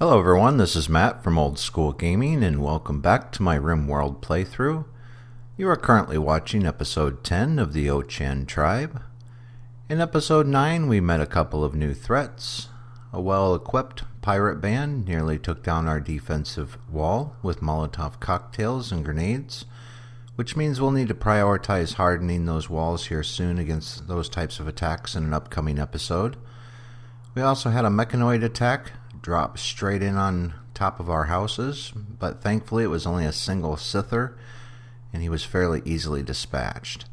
Hello everyone, this is Matt from Old School Gaming and welcome back to my Rimworld playthrough. You are currently watching episode 10 of the Ochan tribe. In episode 9 we met a couple of new threats. A well-equipped pirate band nearly took down our defensive wall with Molotov cocktails and grenades, which means we'll need to prioritize hardening those walls here soon against those types of attacks in an upcoming episode. We also had a mechanoid attack drop straight in on top of our houses, but thankfully it was only a single Sither and he was fairly easily dispatched.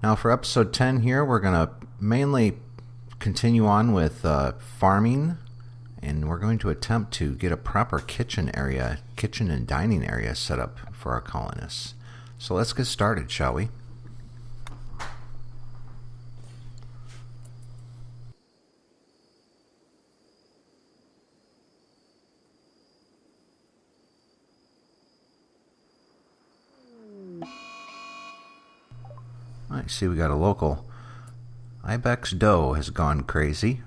Now for episode 10 here, we're going to mainly continue on with farming, and we're going to attempt to get a proper kitchen and dining area set up for our colonists. So let's get started, shall we? I see we got a local. Ibex Doe has gone crazy.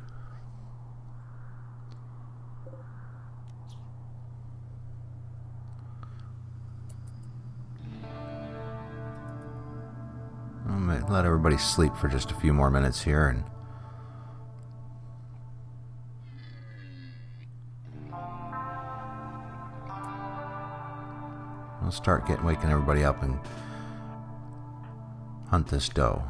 I'm going to let everybody sleep for just a few more minutes here and I'll start waking everybody up and hunt this doe.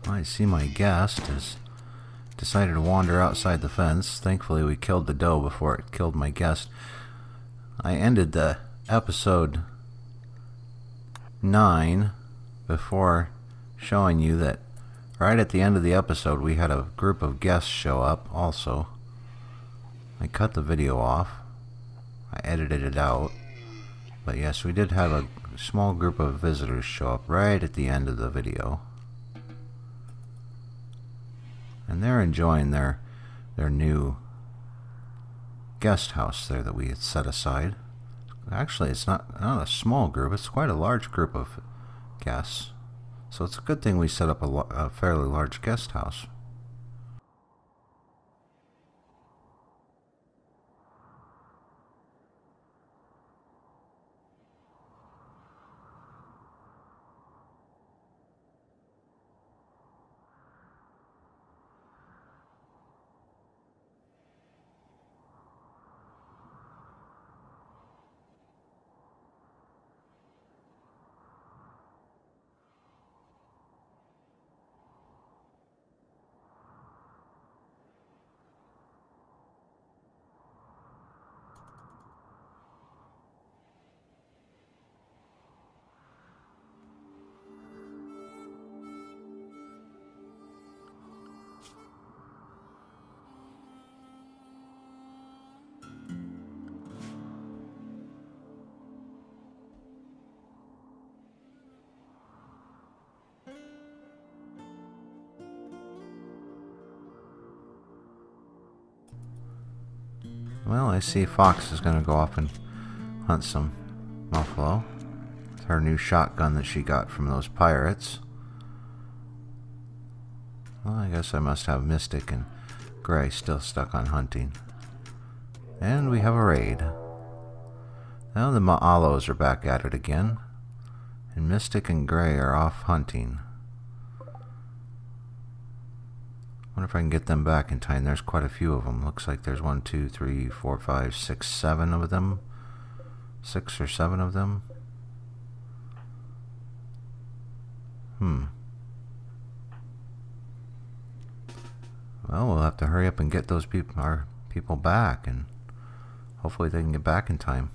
I see my guest has decided to wander outside the fence. Thankfully we killed the doe before it killed my guest. I ended the episode 9 before showing you that right at the end of the episode we had a group of guests show up also. I cut the video off. I edited it out. But yes, we did have a small group of visitors show up right at the end of the video. And they're enjoying their new guest house there that we had set aside. Actually, it's not a small group, it's quite a large group of guests. So it's a good thing we set up a fairly large guest house. Well, I see Fox is going to go off and hunt some buffalo with her new shotgun that she got from those pirates. Well, I guess I must have Mystic and Gray still stuck on hunting. And we have a raid. Now the Maalos are back at it again. And Mystic and Gray are off hunting. Wonder if I can get them back in time. There's quite a few of them. Looks like there's 1, 2, 3, 4, 5, 6, 7 of them. 6 or 7 of them. Well, we'll have to hurry up and get those our people back, and hopefully they can get back in time.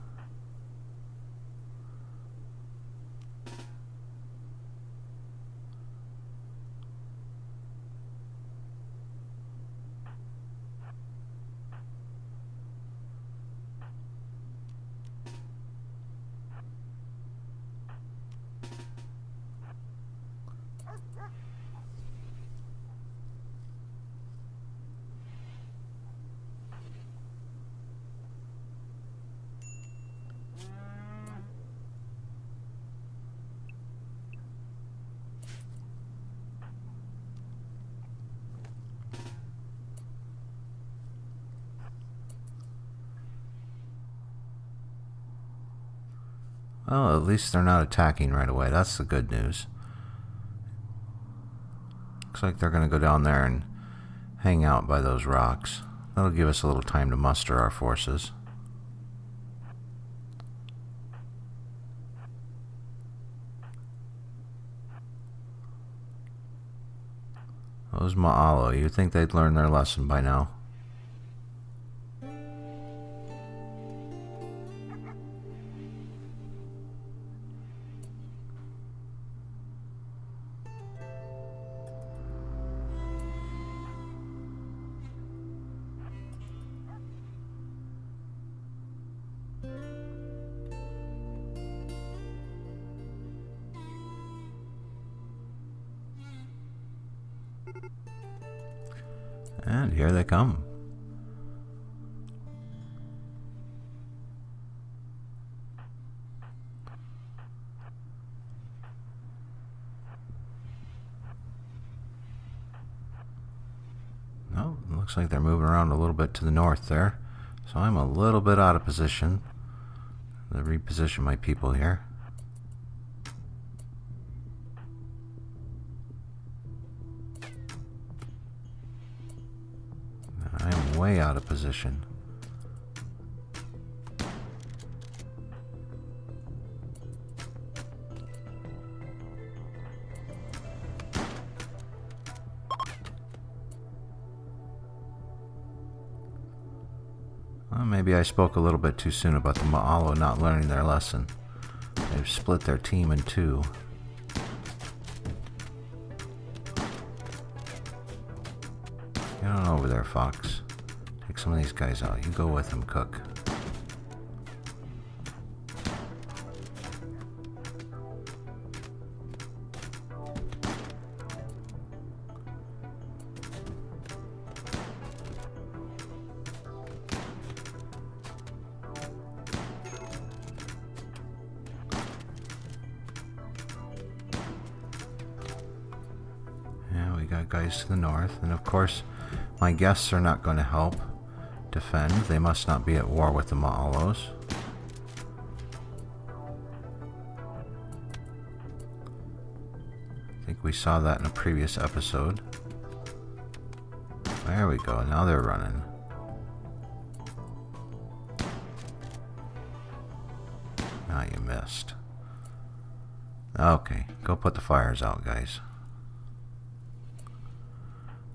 Well, at least they're not attacking right away. That's the good news. Looks like they're going to go down there and hang out by those rocks. That'll give us a little time to muster our forces. Those Maalo, you'd think they'd learn their lesson by now. And here they come. Oh, looks like they're moving around a little bit to the north there. So I'm a little bit out of position. I'll reposition my people here. I'm way out of position. Well, maybe I spoke a little bit too soon about the Maalo not learning their lesson. They've split their team in two. Get on over there, Fox. Take some of these guys out. You go with them, Cook. Yeah, we got guys to the north, and of course my guests are not going to help defend. They must not be at war with the Maalos. I think we saw that in a previous episode. There we go, now they're running. Ah, you missed. Okay, go put the fires out, guys.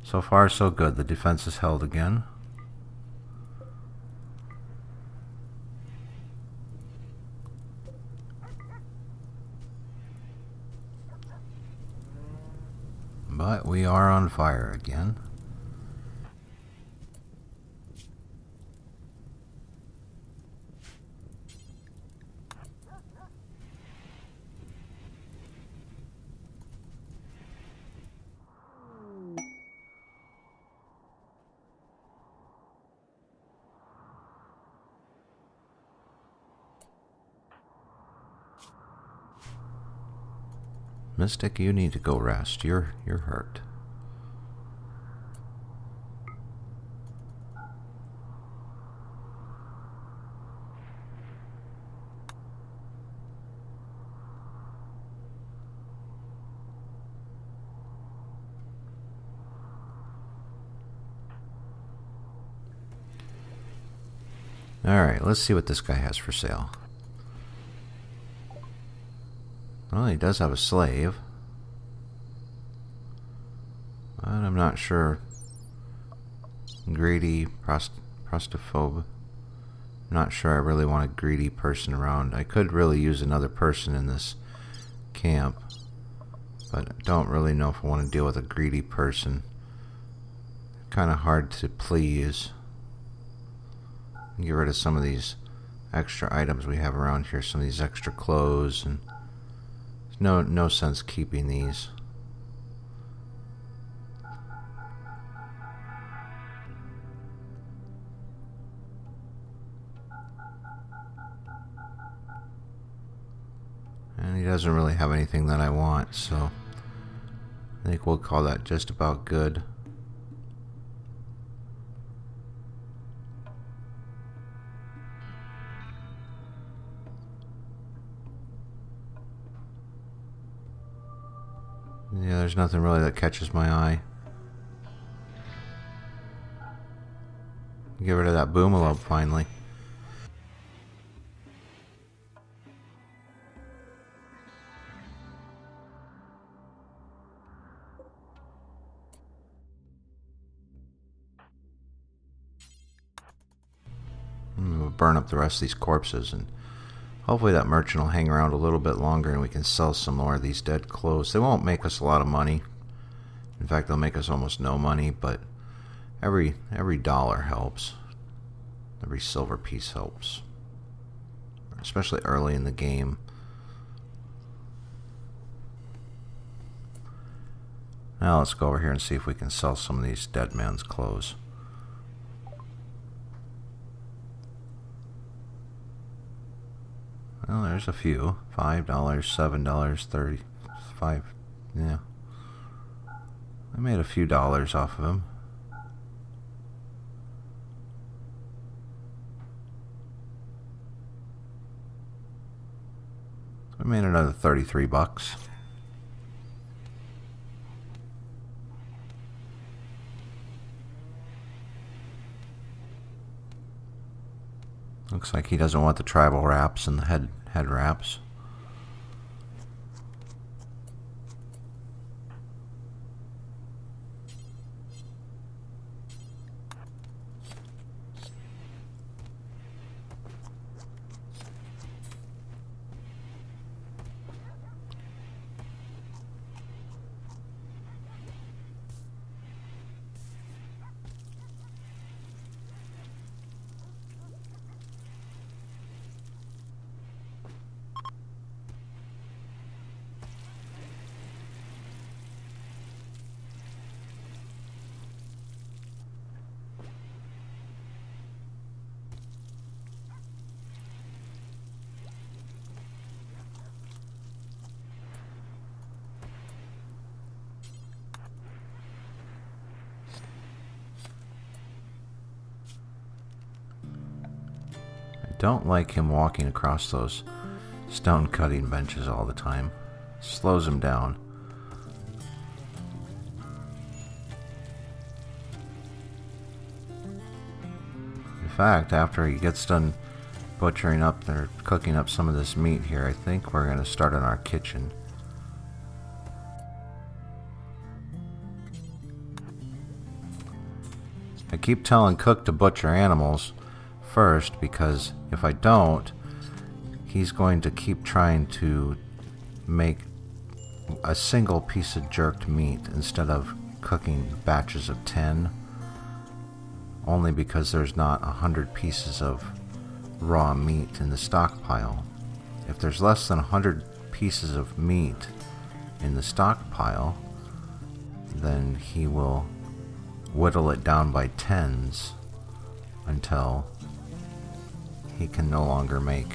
So far, so good. The defense is held again. But we are on fire again. Mystic, you need to go rest. You're hurt. Alright, let's see what this guy has for sale. Well, he does have a slave. But I'm not sure. Greedy, prostophobe. I'm not sure I really want a greedy person around. I could really use another person in this camp. But I don't really know if I want to deal with a greedy person. Kind of hard to please. Get rid of some of these extra items we have around here. Some of these extra clothes and no sense keeping these. And he doesn't really have anything that I want, so I think we'll call that just about good. Yeah, there's nothing really that catches my eye. Get rid of that boomalope finally. We'll burn up the rest of these corpses, and hopefully that merchant will hang around a little bit longer and we can sell some more of these dead clothes. They won't make us a lot of money. In fact, they'll make us almost no money, but every dollar helps. Every silver piece helps. Especially early in the game. Now let's go over here and see if we can sell some of these dead man's clothes. Well, there's a few. $5, $7, 35. Yeah. I made a few dollars off of him. I made another 33 bucks. Looks like he doesn't want the tribal wraps and the head wraps. Don't like him walking across those stone cutting benches all the time. Slows him down. In fact, after he gets done butchering up or cooking up some of this meat here, I think we're going to start on our kitchen. I keep telling Cook to butcher animals first, because if I don't, he's going to keep trying to make a single piece of jerked meat instead of cooking batches of 10, only because there's not 100 pieces of raw meat in the stockpile. If there's less than 100 pieces of meat in the stockpile, then he will whittle it down by tens until he can no longer make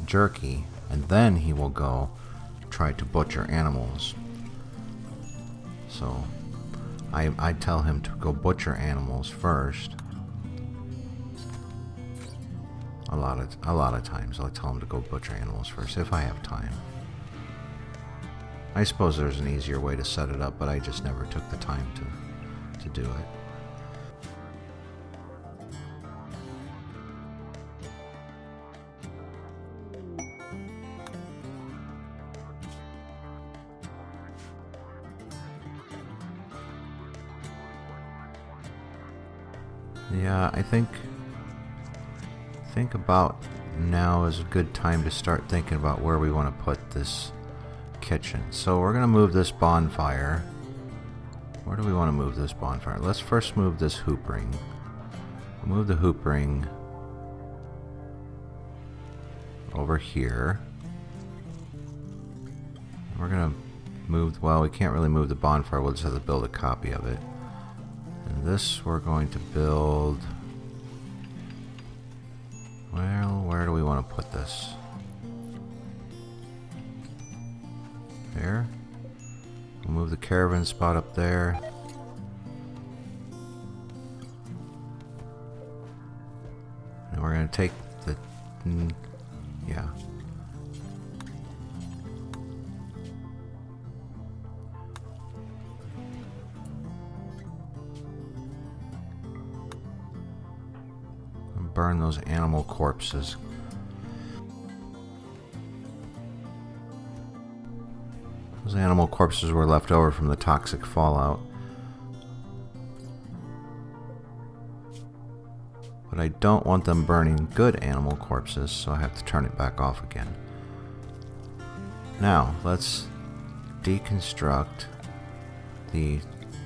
jerky, and then he will go try to butcher animals. So I tell him to go butcher animals first. A lot of times I'll tell him to go butcher animals first if I have time. I suppose there's an easier way to set it up, but I just never took the time to do it. Yeah, I think about now is a good time to start thinking about where we want to put this kitchen. So we're going to move this bonfire. Where do we want to move this bonfire? Let's first move this hoop ring. We'll move the hoop ring over here. We're going to move, well, we can't really move the bonfire. We'll just have to build a copy of it. And this we're going to build. Well, where do we want to put this? there. We'll move the caravan spot up there. And we're going to take the... yeah. And burn those animal corpses. Those animal corpses were left over from the toxic fallout. But I don't want them burning good animal corpses, so I have to turn it back off again. Now, let's deconstruct the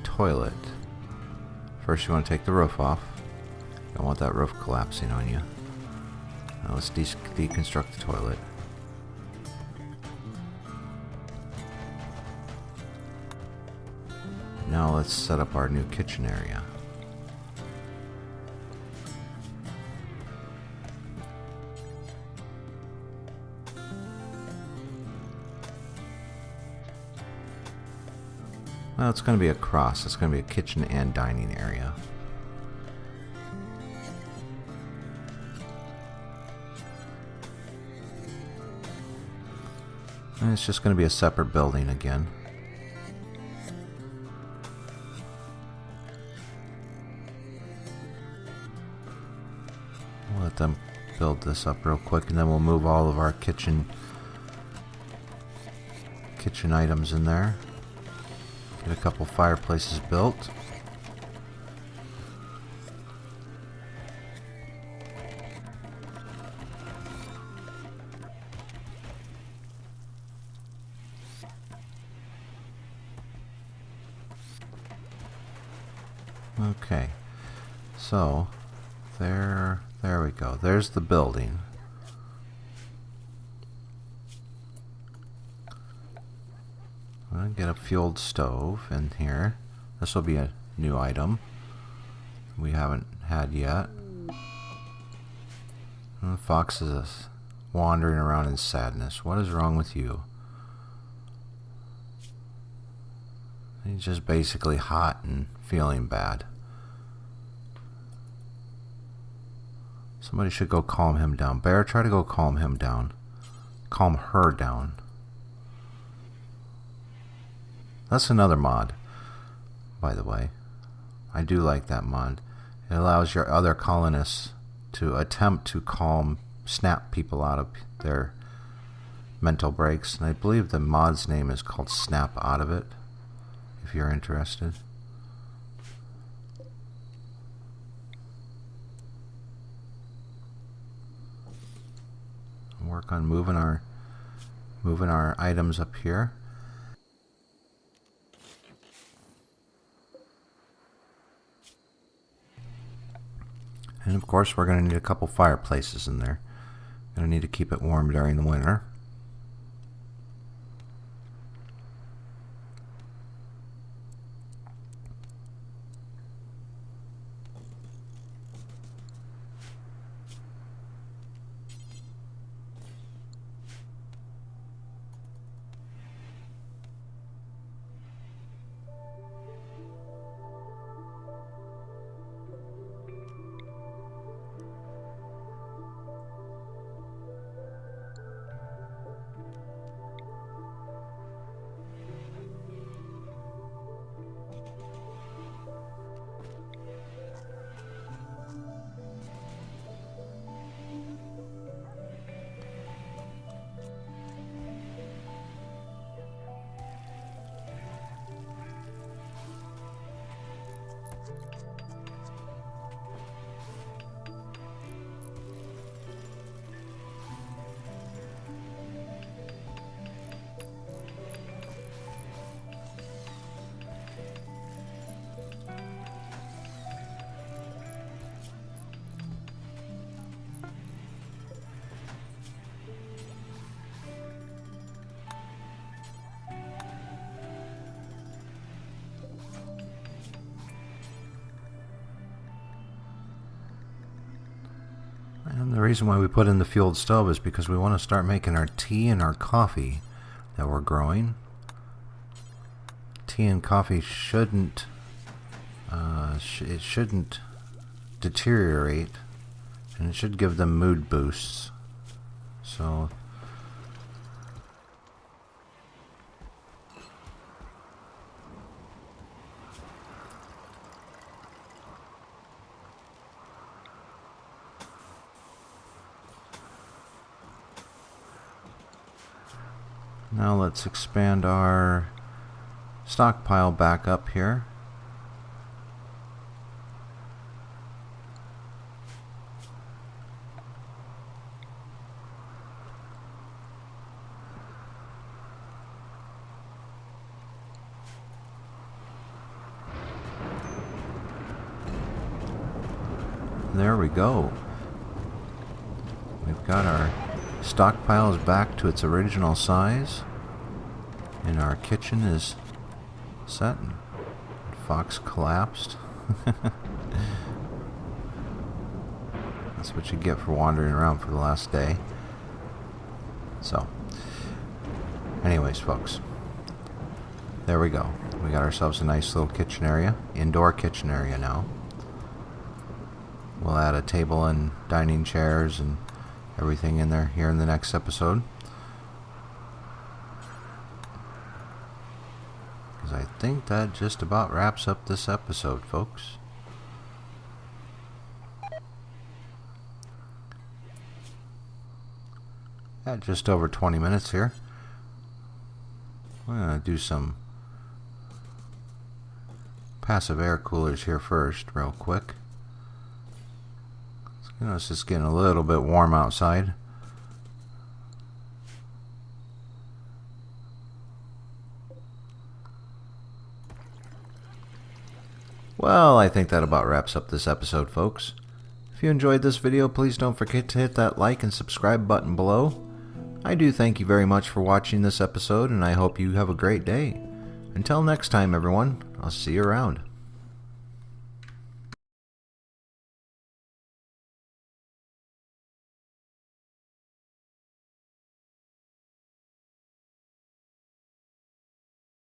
toilet. First, you want to take the roof off. Don't want that roof collapsing on you. Now let's deconstruct the toilet. Now let's set up our new kitchen area. Well, it's going to be a cross. It's going to be a kitchen and dining area. And it's just going to be a separate building again. We'll let them build this up real quick, and then we'll move all of our kitchen items in there. Get a couple fireplaces built. Okay, so there we go. There's the building. I'm gonna get a fueled stove in here. This will be a new item we haven't had yet. And the fox is wandering around in sadness. What is wrong with you? He's just basically hot and feeling bad. Somebody should go calm him down. Bear, try to go calm him down. Calm her down. That's another mod, by the way. I do like that mod. It allows your other colonists to attempt to snap people out of their mental breaks. And I believe the mod's name is called Snap Out of It, if you're interested. Work on moving our items up here. And of course we're going to need a couple fireplaces in there. Going to need to keep it warm during the winter. And the reason why we put in the fueled stove is because we want to start making our tea and our coffee that we're growing. tea and coffee shouldn't it shouldn't deteriorate, and it should give them mood boosts. So now let's expand our stockpile back up here. There we go. We've got our stockpiles back to its original size, and our kitchen is set. And Fox collapsed. That's what you get for wandering around for the last day. So, anyways, folks, there we go. We got ourselves a nice little kitchen area, indoor kitchen area now. We'll add a table and dining chairs and everything in there here in the next episode. Because I think that just about wraps up this episode, folks. At just over 20 minutes here. I'm going to do some passive air coolers here first, real quick. You know, it's just getting a little bit warm outside. Well, I think that about wraps up this episode, folks. If you enjoyed this video, please don't forget to hit that like and subscribe button below. I do thank you very much for watching this episode, and I hope you have a great day. Until next time, everyone, I'll see you around.